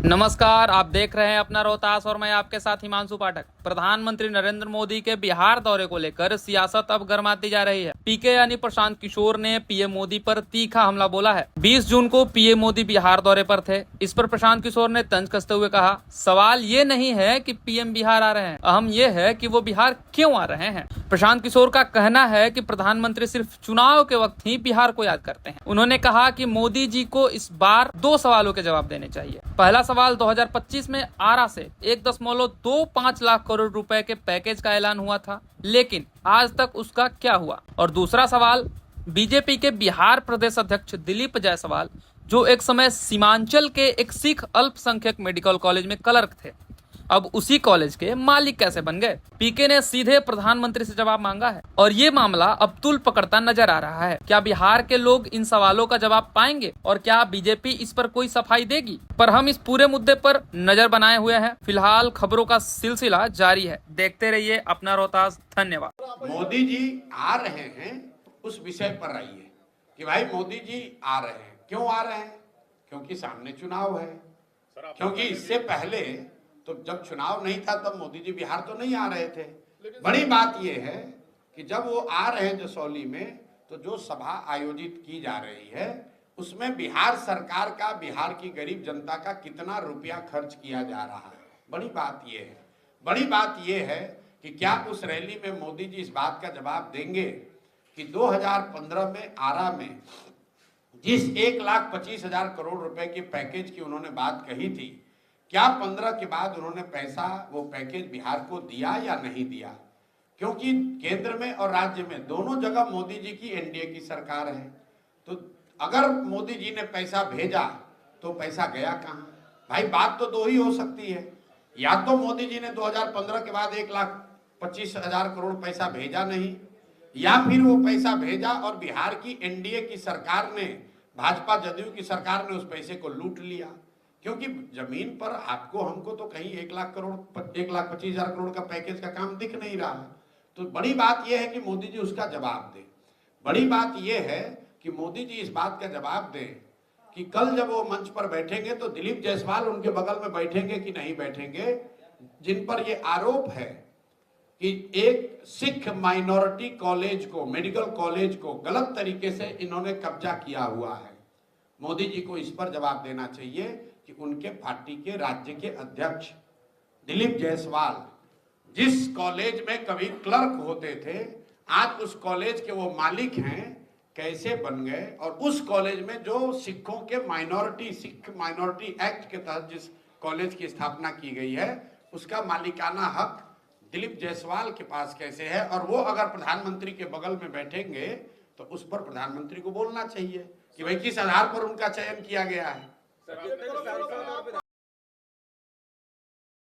नमस्कार, आप देख रहे हैं अपना रोहतास और मैं आपके साथ हिमांशु पाठक। प्रधानमंत्री नरेंद्र मोदी के बिहार दौरे को लेकर सियासत अब गर्माती जा रही है। पीके यानी प्रशांत किशोर ने पीएम मोदी पर तीखा हमला बोला है। 20 जून को पीएम मोदी बिहार दौरे पर थे। इस पर प्रशांत किशोर ने तंज कसते हुए कहा, सवाल ये नहीं है कि पीएम बिहार आ रहे हैं, अहम ये है कि वो बिहार क्यों आ रहे हैं। प्रशांत किशोर का कहना है कि प्रधानमंत्री सिर्फ चुनाव के वक्त ही बिहार को याद करते हैं। उन्होंने कहा कि मोदी जी को इस बार 2 सवालों के जवाब देने चाहिए। पहला सवाल, 2025 में आरा से 1.25 लाख करोड़ रुपए के पैकेज का ऐलान हुआ था, लेकिन आज तक उसका क्या हुआ। और दूसरा सवाल, बीजेपी के बिहार प्रदेश अध्यक्ष दिलीप जायसवाल, जो एक समय सीमांचल के एक सिख अल्पसंख्यक मेडिकल कॉलेज में क्लर्क थे, अब उसी कॉलेज के मालिक कैसे बन गए। पीके ने सीधे प्रधानमंत्री से जवाब मांगा है और ये मामला अब तूल पकड़ता नजर आ रहा है। क्या बिहार के लोग इन सवालों का जवाब पाएंगे और क्या बीजेपी इस पर कोई सफाई देगी? पर हम इस पूरे मुद्दे पर नजर बनाए हुए हैं। फिलहाल खबरों का सिलसिला जारी है, देखते रहिए अपना रोहतास। धन्यवाद। मोदी जी आ रहे हैं उस विषय पर रहिए कि भाई मोदी जी आ रहे हैं, क्यों आ रहे हैं? क्योंकि सामने चुनाव है। क्योंकि इससे पहले तो जब चुनाव नहीं था तब मोदी जी बिहार तो नहीं आ रहे थे। बड़ी बात यह है कि जब वो आ रहे हैं जसौली में, तो जो सभा आयोजित की जा रही है उसमें बिहार सरकार का, बिहार की गरीब जनता का कितना रुपया खर्च किया जा रहा है, बड़ी बात यह है। बड़ी बात यह है कि क्या उस रैली में मोदी जी इस बात का जवाब देंगे कि 2015 में आरा में जिस 1,25,000 करोड़ रुपए के पैकेज की उन्होंने बात कही थी, क्या 15 के बाद उन्होंने पैसा, वो पैकेज बिहार को दिया या नहीं दिया? क्योंकि केंद्र में और राज्य में दोनों जगह मोदी जी की एनडीए की सरकार है। तो अगर मोदी जी ने पैसा भेजा तो पैसा गया कहाँ? भाई बात तो 2 ही हो सकती है, या तो मोदी जी ने 2015 के बाद 1,25,000 करोड़ पैसा भेजा नहीं, या फिर वो पैसा भेजा और बिहार की एनडीए की सरकार ने, भाजपा जदयू की सरकार ने उस पैसे को लूट लिया। क्योंकि जमीन पर आपको हमको तो कहीं 1,25,000 करोड़ का पैकेज का काम दिख नहीं रहा है। तो बड़ी बात यह है कि मोदी जी उसका जवाब दें। बड़ी बात यह है कि मोदी जी इस बात का जवाब दें कि कल जब वो मंच पर बैठेंगे तो दिलीप जायसवाल उनके बगल में बैठेंगे कि नहीं बैठेंगे, जिन पर यह आरोप है कि एक सिख माइनॉरिटी कॉलेज को, मेडिकल कॉलेज को गलत तरीके से इन्होंने कब्जा किया हुआ है। मोदी जी को इस पर जवाब देना चाहिए कि उनके पार्टी के राज्य के अध्यक्ष दिलीप जायसवाल जिस कॉलेज में कभी क्लर्क होते थे, आज उस कॉलेज के वो मालिक हैं, कैसे बन गए। और उस कॉलेज में जो सिखों के सिख माइनॉरिटी एक्ट के तहत जिस कॉलेज की स्थापना की गई है, उसका मालिकाना हक दिलीप जायसवाल के पास कैसे है। और वो अगर प्रधानमंत्री के बगल में बैठेंगे तो उस पर प्रधानमंत्री को बोलना चाहिए कि भाई किस आधार पर उनका चयन किया गया है।